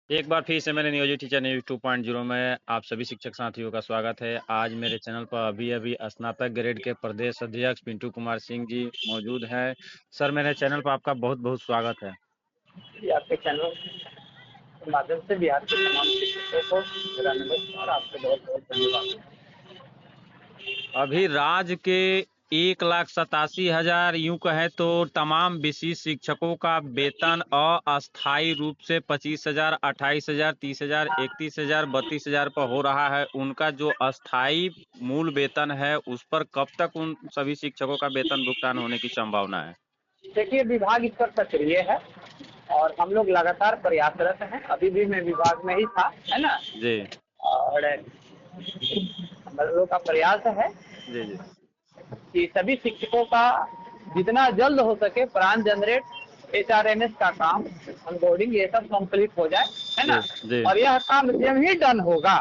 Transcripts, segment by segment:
एक बार फिर से मेरे नियोजित टीचर न्यूज 2.0 में आप सभी शिक्षक साथियों का स्वागत है। आज मेरे चैनल पर अभी-अभी स्नातक ग्रेड के प्रदेश अध्यक्ष पिंटू कुमार सिंह जी मौजूद हैं। सर, मेरे चैनल पर आपका बहुत-बहुत स्वागत है। जी, आपके चैनल के माध्यम से बिहार के तमाम शिक्षकों को मेरा नमस्कार। आपको बहुत बहुत धन्यवाद। अभी राज्य के 1,87,000 यूं कहें तो तमाम विशिष्ट शिक्षकों का वेतन अस्थायी रूप से 25,000, 28,000, 30,000, 31,000, 32,000 पर हो रहा है। उनका जो अस्थायी मूल वेतन है उस पर कब तक उन सभी शिक्षकों का वेतन भुगतान होने की संभावना है? देखिए, विभाग इस पर सक्रिय है और हम लोग लगातार प्रयासरत हैं। अभी भी मैं विभाग में ही था, है ना। जी। और हम लोग का प्रयास है जी। जी। कि सभी शिक्षकों का जितना जल्द हो सके प्राण जनरेट एचआरएमएस का काम ऑनबोर्डिंग ये सब कंप्लीट हो जाए, है जी। ना। जी। और यह काम जब ही डन होगा,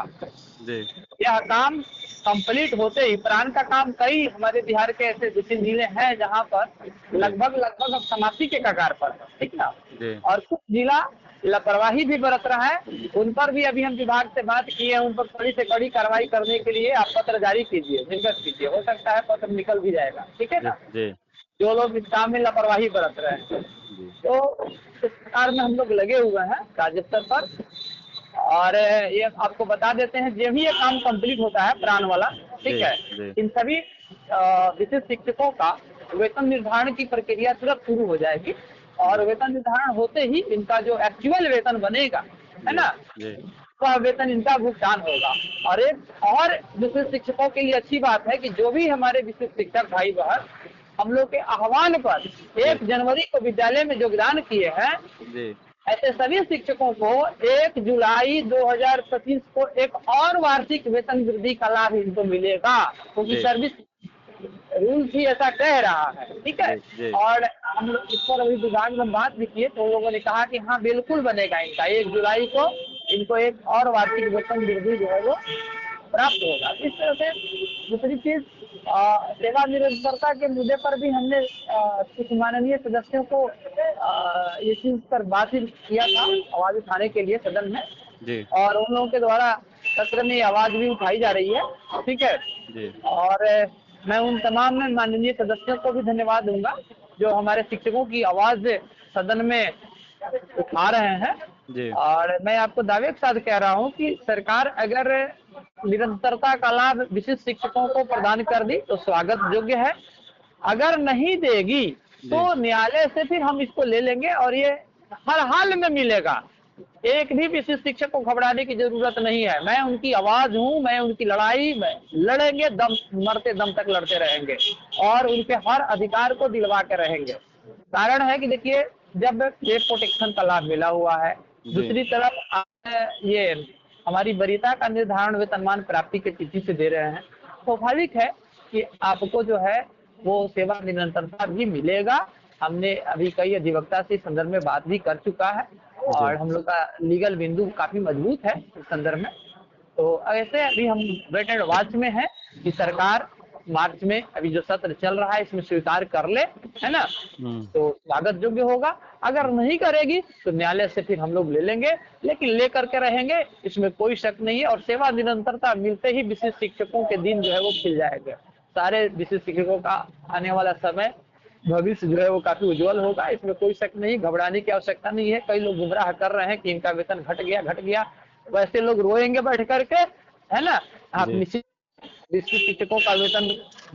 जी। यह काम कंप्लीट होते ही प्राण का काम कई हमारे बिहार के ऐसे 2-3 जिले हैं जहां पर जी। लगभग लगभग अब समाप्ति के कगार पर है, ठीक ना। जी। और कुछ जिला लापरवाही भी बरत रहा है, उन पर भी अभी हम विभाग से बात किए हैं। उन पर कड़ी से कड़ी कार्रवाई करने के लिए आप पत्र जारी कीजिए, निर्गत कीजिए। हो सकता है पत्र निकल भी जाएगा, ठीक है जी। ना। जी। जो लोग इस काम में लापरवाही बरत रहे हैं, जी। तो इस प्रकार में हम लोग लगे हुए हैं राज्य स्तर पर। और ये आपको बता देते हैं, जब भी ये काम कंप्लीट होता है प्राण वाला, जी। ठीक है, जी। इन सभी विशिष्ट शिक्षकों का वेतन निर्धारण की प्रक्रिया तुरंत शुरू हो जाएगी। और जी। वेतन निर्धारण होते ही इनका जो एक्चुअल वेतन बनेगा, है जी। ना, जी। वह वेतन इनका भुगतान होगा। और एक और विशिष्ट शिक्षकों के लिए अच्छी बात है कि जो भी हमारे विशिष्ट शिक्षक भाई बहन हम लोग के आह्वान पर जी। 1 जनवरी को विद्यालय में योगदान किए हैं, जी। ऐसे सभी शिक्षकों को 1 जुलाई 2025 को एक और वार्षिक वेतन वृद्धि का लाभ इनको मिलेगा, क्योंकि जी। सर्विस रूल्स ही ऐसा कह रहा है, ठीक है। जी। जी। और हम लोग इस पर अभी विभाग में बात भी किए, तो उन लोगों ने कहा कि हाँ बिल्कुल बनेगा इनका। 1 जुलाई को इनको एक और वार्षिक वेतन वृद्धि जो है वो प्राप्त होगा। इस तरह से दूसरी चीज, सेवा निरंतरता के मुद्दे पर भी हमने कुछ माननीय सदस्यों को ये चीज पर बात किया था, आवाज उठाने के लिए सदन में। जी। और उन लोगों के द्वारा सत्र में आवाज भी उठाई जा रही है, ठीक है। जी। और मैं उन तमाम माननीय सदस्यों को भी धन्यवाद दूंगा जो हमारे शिक्षकों की आवाज सदन में उठा रहे हैं। जी। और मैं आपको दावे के साथ कह रहा हूं कि सरकार अगर निरंतरता का लाभ विशिष्ट शिक्षकों को प्रदान कर दी तो स्वागत योग्य है। अगर नहीं देगी तो जी। न्यायालय से फिर हम इसको ले लेंगे और ये हर हाल में मिलेगा। एक भी विशिष्ट शिक्षक को घबराने की जरूरत नहीं है। मैं उनकी आवाज हूं, मैं उनकी लड़ाई में लड़ेंगे, दम मरते दम तक लड़ते रहेंगे और उनके हर अधिकार को दिलवा के रहेंगे। कारण है कि देखिए, जब ये प्रोटेक्शन का लाभ मिला हुआ है, जी। दूसरी तरफ आप ये हमारी वरीयता का निर्धारण वेतनमान प्राप्ति के तिथि से दे रहे हैं, स्वाभाविक है कि आपको जो है वो सेवा निरंतरता भी मिलेगा। हमने अभी कई अधिवक्ता से इस संदर्भ में बात भी कर चुका है जी। और हम लोग का लीगल बिंदु काफी मजबूत है इस संदर्भ में। तो ऐसे अभी हम वेट एंड वॉच में है कि सरकार मार्च में अभी जो सत्र चल रहा है इसमें स्वीकार कर ले, है ना, हम्म। तो स्वागत योग्य होगा। अगर नहीं करेगी तो न्यायालय से फिर हम लोग ले लेंगे, लेकिन लेकर के रहेंगे, इसमें कोई शक नहीं है। और सेवा निरंतरता मिलते ही विशिष्ट शिक्षकों के दिन जो है वो खिल जाएंगे। सारे विशिष्ट शिक्षकों का आने वाला समय भविष्य जो है वो काफी उज्जवल होगा, इसमें कोई शक नहीं। घबराने की आवश्यकता नहीं है। कई लोग गुमराह कर रहे हैं कि इनका वेतन घट गया। वैसे लोग रोएंगे बैठ करके, है ना। आप जी। निश्चित विशिष्ट शिक्षकों का वेतन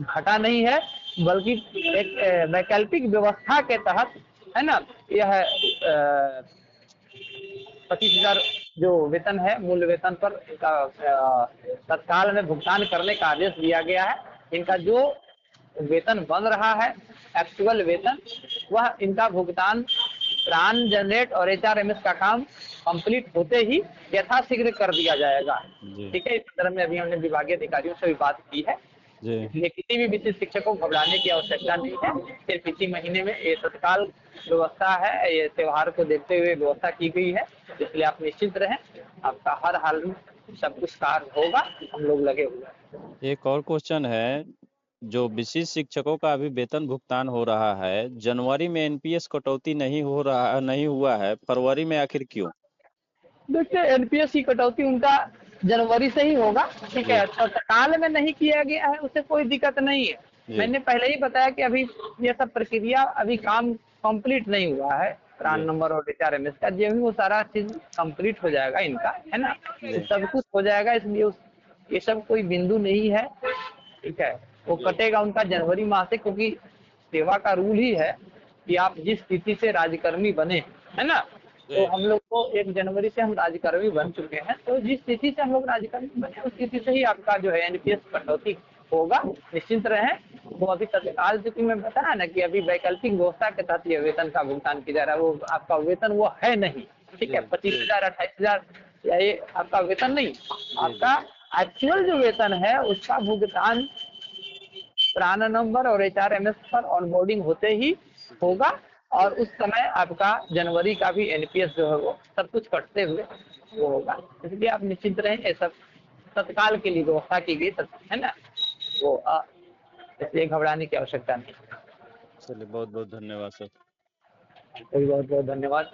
घटा नहीं है, बल्कि एक वैकल्पिक व्यवस्था के तहत, है ना, यह 25,000 जो वेतन है मूल वेतन पर इनका तत्काल में भुगतान करने का आदेश दिया गया है। इनका जो वेतन बन रहा है, एक्चुअल वेतन, वह इनका भुगतान प्राण जनरेट और एचआरएमएस का काम कंप्लीट होते ही यथाशीघ्र कर दिया जाएगा, जी। ठीक है। इस तरह में अभी हमने विभागीय अधिकारियों से भी बात की है। जी। इसलिए किसी भी विशिष्ट शिक्षक को घबराने की आवश्यकता नहीं है। सिर्फ इसी महीने में ये तत्काल व्यवस्था है, ये त्योहार को देखते हुए व्यवस्था की गई है, इसलिए आप निश्चिंत रहें। आपका हर हाल में सब कुछ कार्य होगा, हम लोग लगे हुए हैं। एक और क्वेश्चन है, जो विशिष्ट शिक्षकों का अभी वेतन भुगतान हो रहा है, जनवरी में एनपीएस कटौती नहीं हुआ है, फरवरी में आखिर क्यों? देखिए एनपीएस की कटौती उनका जनवरी से ही होगा, ठीक जी है। तो तत्काल में नहीं किया गया है, उससे कोई दिक्कत नहीं है। जी मैंने पहले ही बताया कि अभी ये सब प्रक्रिया अभी काम कंप्लीट नहीं हुआ है, प्रान जी नंबर और एचआरएमएस का। जब भी वो सारा चीज कंप्लीट हो जाएगा इनका, है ना, तो जी सब कुछ हो जाएगा। इसलिए ये सब कोई बिंदु नहीं है, ठीक है। वो कटेगा उनका जनवरी माह से, क्योंकि सेवा का रूल ही है कि आप जिस तिथि से राजकर्मी बने, है ना, तो जी हम लोग को 1 जनवरी से हम राजकर्मी बन चुके हैं। तो जिस तिथि से हम लोग राजकर्मी बने उस तिथि से ही आपका जो है एनपीएस कटौती होगा, निश्चिंत रहें। वो अभी तत्काल, चूंकि मैं बताया ना कि अभी वैकल्पिक व्यवस्था के तहत ये वेतन का भुगतान किया जा रहा है, वो आपका वेतन वो है नहीं, ठीक जी है। 25,000 28,000 या ये आपका वेतन नहीं, जी जी आपका एक्चुअल जो वेतन है उसका भुगतान प्रान नंबर और एचआरएमएस पर ऑनबोर्डिंग होते ही जी होगा। और उस समय आपका जनवरी का भी एनपीएस जो है वो सब कुछ कटते हुए वो होगा। इसलिए आप निश्चिंत रहें, ये सब तत्काल के लिए व्यवस्था की गई, है ना। वो इसलिए घबराने की आवश्यकता नहीं। चलिए बहुत बहुत धन्यवाद सर। कोई बहुत बहुत धन्यवाद।